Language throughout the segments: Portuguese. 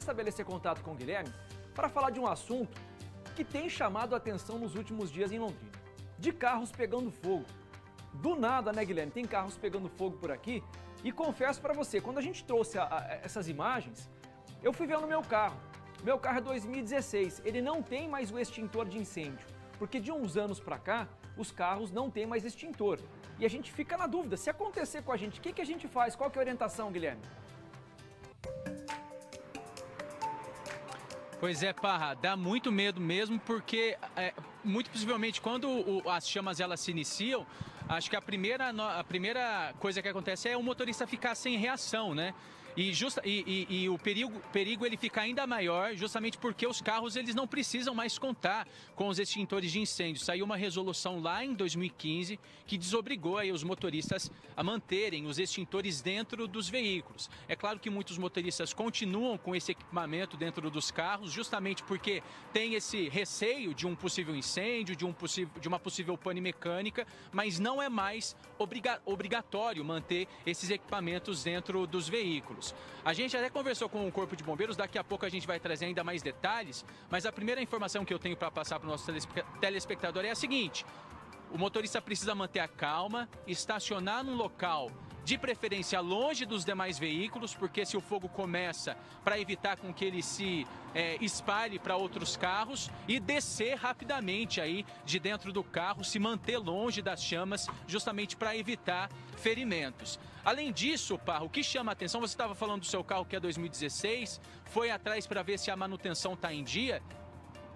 estabelecer contato com o Guilherme para falar de um assunto que tem chamado a atenção nos últimos dias em Londrina. De carros pegando fogo. Do nada, né, Guilherme? Tem carros pegando fogo por aqui. E confesso para você, quando a gente trouxe essas imagens, eu fui ver no meu carro. Meu carro é 2016, ele não tem mais o extintor de incêndio. Porque de uns anos para cá, os carros não têm mais extintor. E a gente fica na dúvida, se acontecer com a gente, o que a gente faz? Qual que é a orientação, Guilherme? Pois é, Parra, dá muito medo mesmo, porque muito possivelmente quando as chamas elas se iniciam, acho que a primeira coisa que acontece é o motorista ficar sem reação, né? E o perigo ele fica ainda maior, justamente porque os carros eles não precisam mais contar com os extintores de incêndio. Saiu uma resolução lá em 2015 que desobrigou aí os motoristas a manterem os extintores dentro dos veículos. É claro que muitos motoristas continuam com esse equipamento dentro dos carros, justamente porque tem esse receio de um possível incêndio, de uma possível pane mecânica, mas não é mais obrigatório manter esses equipamentos dentro dos veículos. A gente até conversou com o Corpo de Bombeiros, daqui a pouco a gente vai trazer ainda mais detalhes, mas a primeira informação que eu tenho para passar para o nosso telespectador é a seguinte: o motorista precisa manter a calma, estacionar num local de preferência longe dos demais veículos, porque se o fogo começa, para evitar com que ele se espalhe para outros carros, e descer rapidamente aí de dentro do carro, se manter longe das chamas, justamente para evitar ferimentos. Além disso, Parra, o que chama a atenção, você estava falando do seu carro que é 2016, foi atrás para ver se a manutenção está em dia.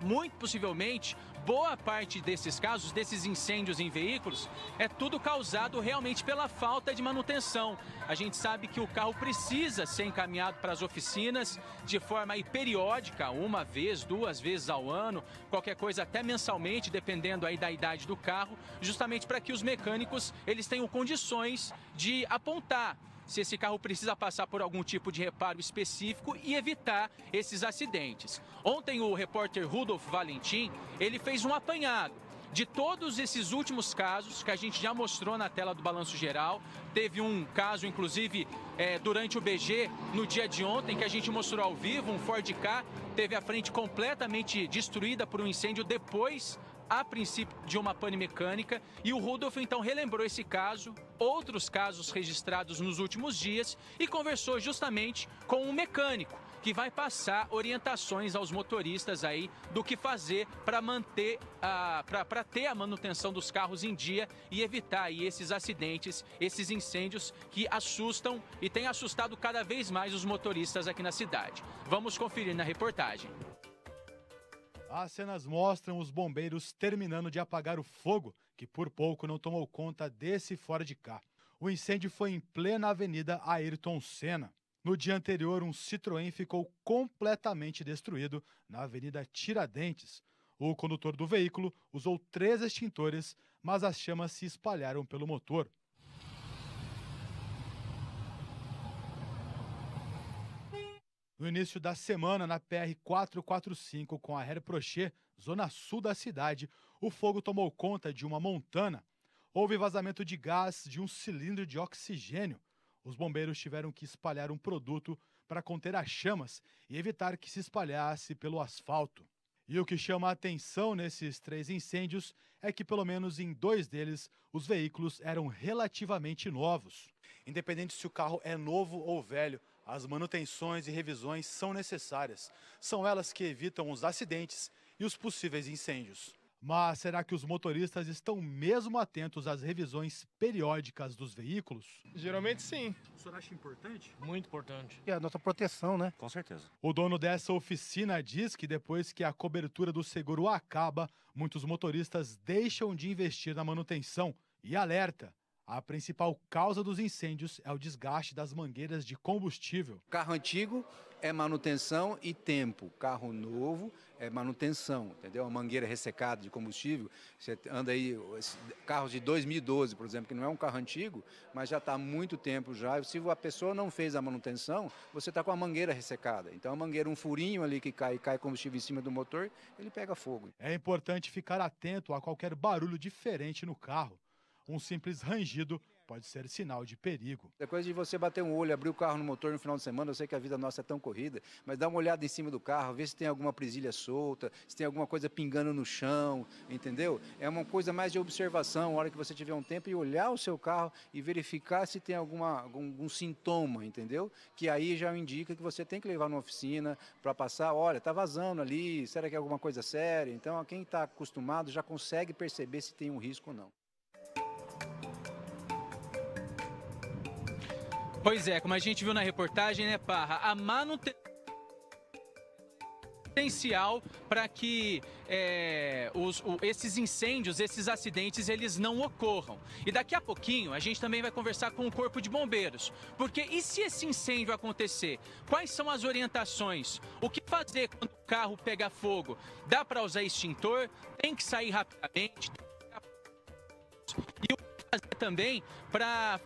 Muito possivelmente, boa parte desses casos, desses incêndios em veículos, é tudo causado realmente pela falta de manutenção. A gente sabe que o carro precisa ser encaminhado para as oficinas de forma periódica, uma vez, duas vezes ao ano, qualquer coisa até mensalmente, dependendo aí da idade do carro, justamente para que os mecânicos eles tenham condições de apontar se esse carro precisa passar por algum tipo de reparo específico e evitar esses acidentes. Ontem o repórter Rudolf Valentim, ele fez um apanhado de todos esses últimos casos que a gente já mostrou na tela do Balanço Geral. Teve um caso, inclusive, durante o BG, no dia de ontem, que a gente mostrou ao vivo, um Ford Ka teve a frente completamente destruída por um incêndio depois, a princípio, de uma pane mecânica, e o Rudolf então relembrou esse caso, outros casos registrados nos últimos dias, e conversou justamente com um mecânico que vai passar orientações aos motoristas aí do que fazer para manter, para ter a manutenção dos carros em dia e evitar aí esses acidentes, esses incêndios que assustam e têm assustado cada vez mais os motoristas aqui na cidade. Vamos conferir na reportagem. As cenas mostram os bombeiros terminando de apagar o fogo, que por pouco não tomou conta desse Ford Ka. O incêndio foi em plena Avenida Ayrton Senna. No dia anterior, um Citroën ficou completamente destruído na Avenida Tiradentes. O condutor do veículo usou 3 extintores, mas as chamas se espalharam pelo motor. No início da semana, na PR-445, com a Reprochet, zona sul da cidade, o fogo tomou conta de uma montana. Houve vazamento de gás de um cilindro de oxigênio. Os bombeiros tiveram que espalhar um produto para conter as chamas e evitar que se espalhasse pelo asfalto. E o que chama a atenção nesses 3 incêndios é que, pelo menos em 2 deles, os veículos eram relativamente novos. Independente se o carro é novo ou velho, as manutenções e revisões são necessárias. São elas que evitam os acidentes e os possíveis incêndios. Mas será que os motoristas estão mesmo atentos às revisões periódicas dos veículos? Geralmente sim. O senhor acha importante? Muito importante. É a nossa proteção, né? Com certeza. O dono dessa oficina diz que depois que a cobertura do seguro acaba, muitos motoristas deixam de investir na manutenção e alerta. A principal causa dos incêndios é o desgaste das mangueiras de combustível. Carro antigo é manutenção e tempo. Carro novo é manutenção, entendeu? A mangueira ressecada de combustível, você anda aí, carros de 2012, por exemplo, que não é um carro antigo, mas já está há muito tempo já. Se a pessoa não fez a manutenção, você está com a mangueira ressecada. Então a mangueira, um furinho ali que cai combustível em cima do motor, ele pega fogo. É importante ficar atento a qualquer barulho diferente no carro. Um simples rangido pode ser sinal de perigo. É coisa de você bater um olho, abrir o carro no motor no final de semana. Eu sei que a vida nossa é tão corrida, mas dá uma olhada em cima do carro, ver se tem alguma presilha solta, se tem alguma coisa pingando no chão, entendeu? É uma coisa mais de observação, a hora que você tiver um tempo, e olhar o seu carro e verificar se tem algum sintoma, entendeu? Que aí já indica que você tem que levar numa oficina para passar, olha, está vazando ali, será que é alguma coisa séria? Então, quem está acostumado já consegue perceber se tem um risco ou não. Pois é, como a gente viu na reportagem, né, Parra, a manutenção potencial para que esses incêndios, esses acidentes, eles não ocorram. E daqui a pouquinho a gente também vai conversar com o Corpo de Bombeiros, porque e se esse incêndio acontecer? Quais são as orientações? O que fazer quando o carro pega fogo? Dá para usar extintor? Tem que sair rapidamente? E o que fazer também para...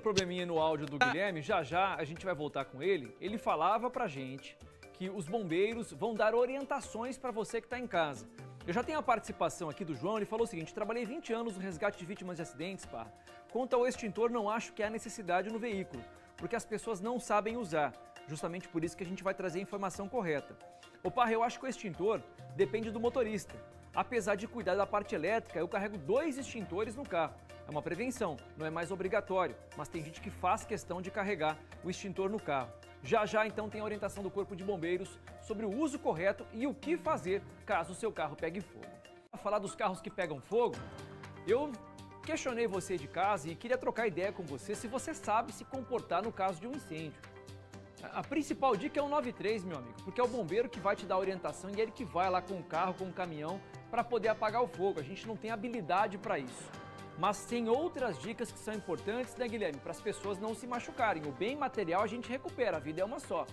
probleminha no áudio do Guilherme, já a gente vai voltar com ele. Ele falava pra gente que os bombeiros vão dar orientações para você que está em casa. Eu já tenho a participação aqui do João, ele falou o seguinte: trabalhei 20 anos no resgate de vítimas de acidentes, pá. Quanto ao extintor, não acho que há necessidade no veículo, porque as pessoas não sabem usar. Justamente por isso que a gente vai trazer a informação correta. Ô Parra, eu acho que o extintor depende do motorista. Apesar de cuidar da parte elétrica, eu carrego 2 extintores no carro. É uma prevenção, não é mais obrigatório, mas tem gente que faz questão de carregar o extintor no carro. Já então tem a orientação do Corpo de Bombeiros sobre o uso correto e o que fazer caso o seu carro pegue fogo. Para falar dos carros que pegam fogo, eu questionei você de casa e queria trocar ideia com você se você sabe se comportar no caso de um incêndio. A principal dica é o 93, meu amigo, porque é o bombeiro que vai te dar a orientação e é ele que vai lá com o carro, com o caminhão, para poder apagar o fogo. A gente não tem habilidade para isso. Mas tem outras dicas que são importantes, né, Guilherme? Para as pessoas não se machucarem. O bem material a gente recupera, a vida é uma só.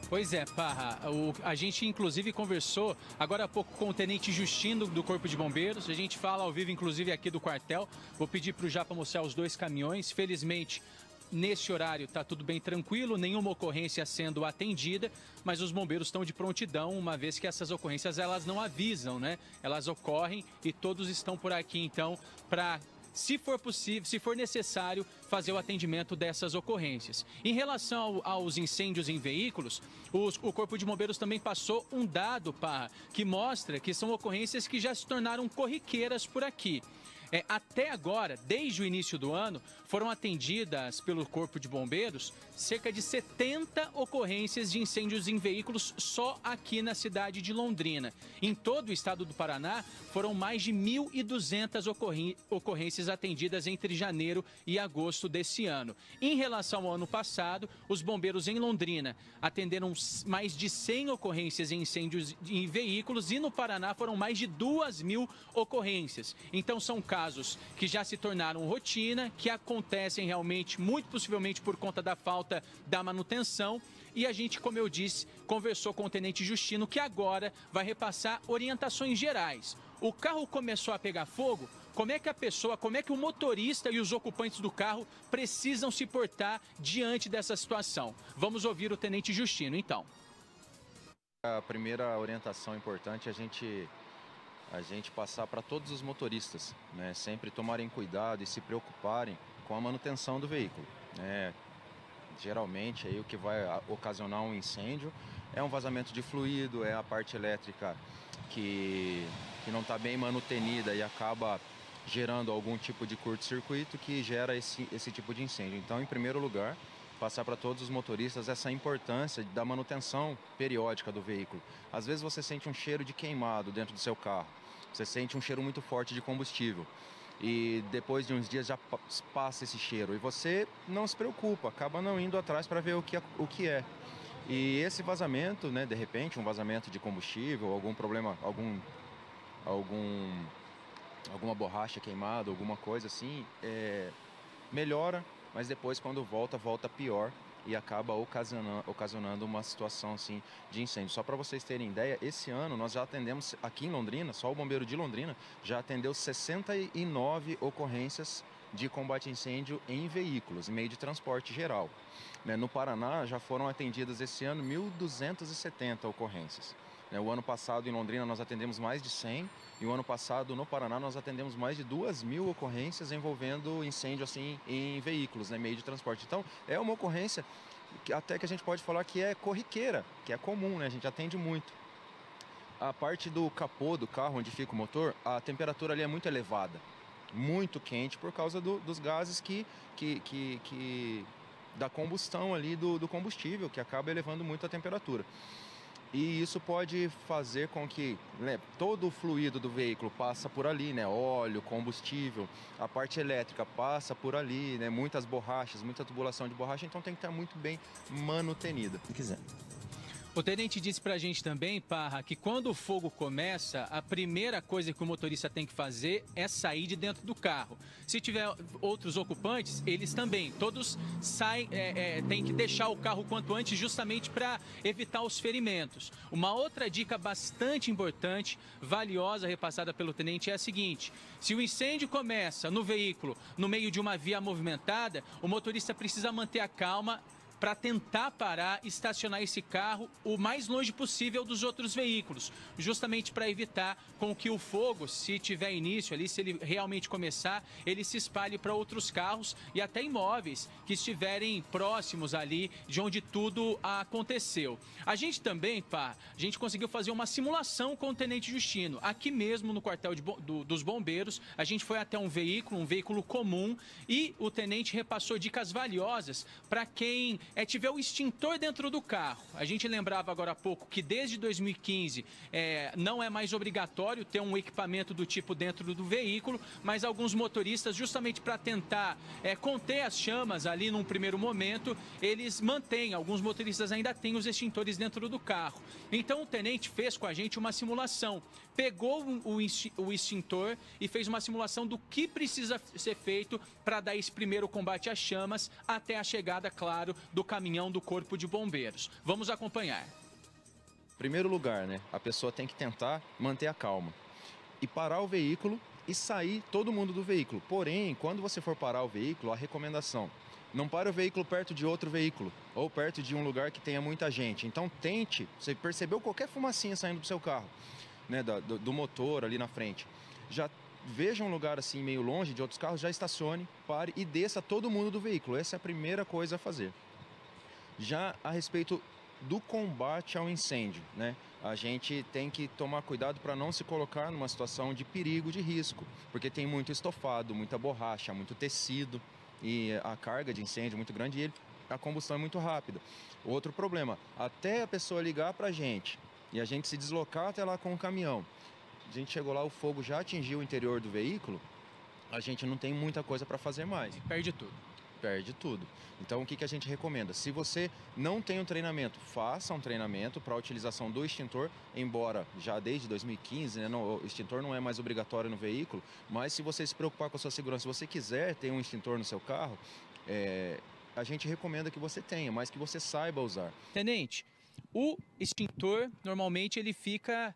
Pois é, Parra. A gente, inclusive, conversou agora há pouco com o Tenente Justino do Corpo de Bombeiros. A gente fala ao vivo, inclusive, aqui do quartel. Vou pedir para o Japa mostrar os 2 caminhões. Felizmente, nesse horário está tudo bem tranquilo, nenhuma ocorrência sendo atendida, mas os bombeiros estão de prontidão, uma vez que essas ocorrências elas não avisam, né? Elas ocorrem e todos estão por aqui, então, para... se for possível, se for necessário, fazer o atendimento dessas ocorrências. Em relação aos incêndios em veículos, o Corpo de Bombeiros também passou um dado, Parra, que mostra que são ocorrências que já se tornaram corriqueiras por aqui. Até agora, desde o início do ano, foram atendidas pelo Corpo de Bombeiros cerca de 70 ocorrências de incêndios em veículos só aqui na cidade de Londrina. Em todo o estado do Paraná, foram mais de 1.200 ocorrências atendidas entre janeiro e agosto desse ano. Em relação ao ano passado, os bombeiros em Londrina atenderam mais de 100 ocorrências em incêndios em veículos e no Paraná foram mais de 2.000 ocorrências. Então são casos que já se tornaram rotina, que acontecem realmente, muito possivelmente por conta da falta da manutenção. E a gente, como eu disse, conversou com o Tenente Justino, que agora vai repassar orientações gerais. O carro começou a pegar fogo, como é que o motorista e os ocupantes do carro precisam se portar diante dessa situação? Vamos ouvir o Tenente Justino, então. A primeira orientação importante é a gente passar para todos os motoristas, né? Sempre tomarem cuidado e se preocuparem com a manutenção do veículo, né? Geralmente aí o que vai ocasionar um incêndio é um vazamento de fluido, é a parte elétrica que não está bem manutenida e acaba gerando algum tipo de curto-circuito que gera esse tipo de incêndio. Então, em primeiro lugar, passar para todos os motoristas essa importância da manutenção periódica do veículo. Às vezes você sente um cheiro de queimado dentro do seu carro, você sente um cheiro muito forte de combustível e depois de uns dias já passa esse cheiro e você não se preocupa, acaba não indo atrás para ver o que é. E esse vazamento, né, de repente, um vazamento de combustível, algum problema, alguma borracha queimada, alguma coisa assim, melhora, mas depois quando volta pior e acaba ocasionando uma situação assim de incêndio. Só para vocês terem ideia, esse ano nós já atendemos aqui em Londrina, só o bombeiro de Londrina já atendeu 69 ocorrências de combate a incêndio em veículos, em meio de transporte geral. No Paraná já foram atendidas esse ano 1.270 ocorrências. O ano passado em Londrina nós atendemos mais de 100 e o ano passado no Paraná nós atendemos mais de 2.000 ocorrências envolvendo incêndio assim em veículos, né, meio de transporte. Então é uma ocorrência que até que a gente pode falar que é corriqueira, que é comum, né, a gente atende muito. A parte do capô do carro onde fica o motor, a temperatura ali é muito elevada, muito quente por causa dos gases da combustão ali do combustível, que acaba elevando muito a temperatura. E isso pode fazer com que, né, todo o fluido do veículo passa por ali, né, óleo, combustível, a parte elétrica passa por ali, né, muitas borrachas, muita tubulação de borracha, então tem que estar muito bem manutenida. Se quiser. O tenente disse pra gente também, Parra, que quando o fogo começa, a primeira coisa que o motorista tem que fazer é sair de dentro do carro. Se tiver outros ocupantes, eles também. Todos saem, tem que deixar o carro quanto antes, justamente para evitar os ferimentos. Uma outra dica bastante importante, valiosa, repassada pelo tenente, é a seguinte: se o incêndio começa no veículo, no meio de uma via movimentada, o motorista precisa manter a calma para tentar parar, estacionar esse carro o mais longe possível dos outros veículos, justamente para evitar com que o fogo, se tiver início ali, se ele realmente começar, ele se espalhe para outros carros e até imóveis que estiverem próximos ali de onde tudo aconteceu. A gente também, a gente conseguiu fazer uma simulação com o Tenente Justino. Aqui mesmo no quartel dos bombeiros, a gente foi até um veículo comum, e o tenente repassou dicas valiosas para quem tiver o extintor dentro do carro. A gente lembrava agora há pouco que desde 2015 não é mais obrigatório ter um equipamento do tipo dentro do veículo, mas alguns motoristas, justamente para tentar conter as chamas ali num primeiro momento, eles mantêm, alguns motoristas ainda têm os extintores dentro do carro. Então o tenente fez com a gente uma simulação, pegou o extintor e fez uma simulação do que precisa ser feito para dar esse primeiro combate às chamas até a chegada, claro, do caminhão do Corpo de Bombeiros. Vamos acompanhar. Primeiro lugar, né? A pessoa tem que tentar manter a calma e parar o veículo e sair todo mundo do veículo. Porém, quando você for parar o veículo, a recomendação: não pare o veículo perto de outro veículo ou perto de um lugar que tenha muita gente. Então tente, você percebeu qualquer fumacinha saindo do seu carro, né, do motor ali na frente, já veja um lugar assim meio longe de outros carros, já estacione, pare e desça todo mundo do veículo. Essa é a primeira coisa a fazer. Já a respeito do combate ao incêndio, né? A gente tem que tomar cuidado para não se colocar numa situação de perigo, de risco, porque tem muito estofado, muita borracha, muito tecido e a carga de incêndio é muito grande e a combustão é muito rápida. Outro problema, até a pessoa ligar para a gente e a gente se deslocar até lá com o caminhão, a gente chegou lá, o fogo já atingiu o interior do veículo, a gente não tem muita coisa para fazer mais. E perde tudo. Perde tudo. Então, o que a gente recomenda? Se você não tem um treinamento, faça um treinamento para a utilização do extintor, embora já desde 2015, né, o extintor não é mais obrigatório no veículo, mas se você se preocupar com a sua segurança, se você quiser ter um extintor no seu carro, a gente recomenda que você tenha, mas que você saiba usar. Tenente, o extintor, normalmente, ele fica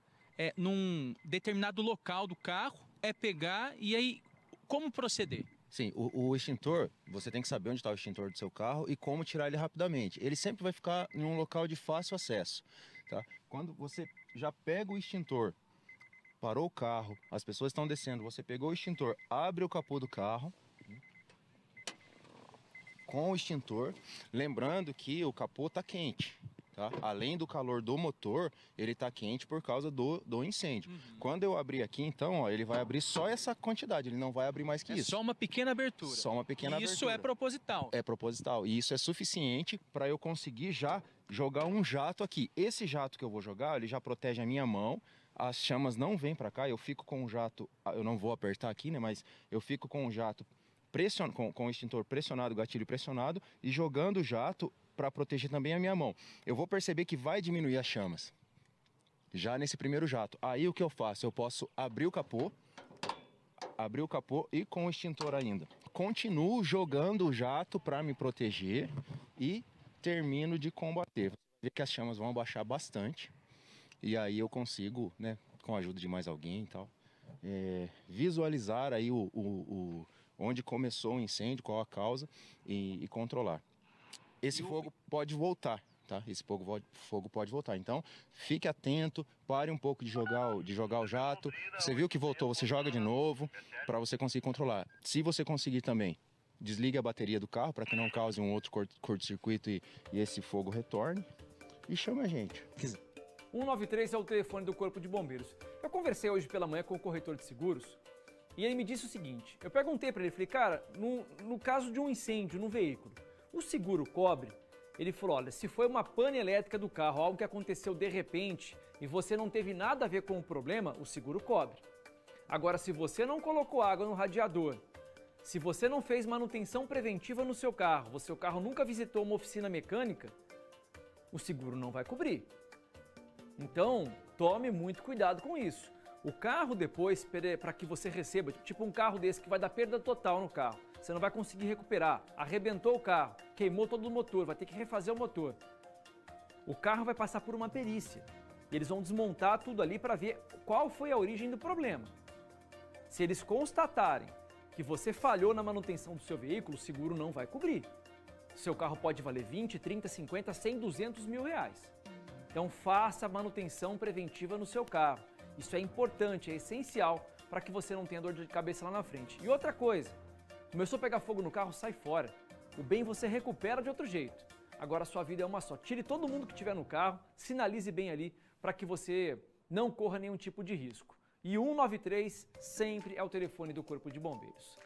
num determinado local do carro, pegar e aí, como proceder? Sim, o extintor, você tem que saber onde está o extintor do seu carro e como tirar ele rapidamente. Ele sempre vai ficar em um local de fácil acesso, tá? Quando você já pega o extintor, parou o carro, as pessoas estão descendo, você pegou o extintor, abre o capô do carro com o extintor, lembrando que o capô está quente. Tá? Além do calor do motor, ele está quente por causa do incêndio. Quando eu abrir aqui, então, ó, ele vai abrir só essa quantidade, ele não vai abrir mais que isso. Só uma pequena abertura. Só uma pequena abertura. Isso é proposital. É proposital. E isso é suficiente para eu conseguir já jogar um jato aqui. Esse jato que eu vou jogar, ele já protege a minha mão. As chamas não vêm para cá, eu fico com o jato, eu não vou apertar aqui, né? Mas eu fico com o jato com o extintor pressionado, o gatilho pressionado, e jogando o jato para proteger também a minha mão. Eu vou perceber que vai diminuir as chamas já nesse primeiro jato. Aí o que eu faço? Eu posso abrir o capô e com o extintor ainda. Continuo jogando o jato para me proteger e termino de combater. Você vai ver que as chamas vão abaixar bastante e aí eu consigo, né, com a ajuda de mais alguém e tal, visualizar aí onde começou o incêndio, qual a causa e controlar. Esse fogo pode voltar, tá? Esse fogo pode voltar. Então, fique atento, pare um pouco de jogar o jato. Você viu que voltou, você joga de novo para você conseguir controlar. Se você conseguir também, desligue a bateria do carro para que não cause um outro curto-circuito e esse fogo retorne. E chama a gente. 193 é o telefone do Corpo de Bombeiros. Eu conversei hoje pela manhã com o corretor de seguros e ele me disse o seguinte. Eu perguntei para ele, falei, cara, no caso de um incêndio no veículo, o seguro cobre? Ele falou, olha, se foi uma pane elétrica do carro, algo que aconteceu de repente e você não teve nada a ver com o problema, o seguro cobre. Agora, se você não colocou água no radiador, se você não fez manutenção preventiva no seu carro, o seu carro nunca visitou uma oficina mecânica, o seguro não vai cobrir. Então, tome muito cuidado com isso. O carro depois, para que você receba, tipo um carro desse que vai dar perda total no carro, você não vai conseguir recuperar, arrebentou o carro, queimou todo o motor, vai ter que refazer o motor. O carro vai passar por uma perícia e eles vão desmontar tudo ali para ver qual foi a origem do problema. Se eles constatarem que você falhou na manutenção do seu veículo, o seguro não vai cobrir. Seu carro pode valer 20, 30, 50, 100, 200 mil reais. Então faça a manutenção preventiva no seu carro. Isso é importante, é essencial para que você não tenha dor de cabeça lá na frente. E outra coisa, começou a pegar fogo no carro, sai fora. O bem você recupera de outro jeito. Agora a sua vida é uma só. Tire todo mundo que estiver no carro, sinalize bem ali para que você não corra nenhum tipo de risco. E 193 sempre é o telefone do Corpo de Bombeiros.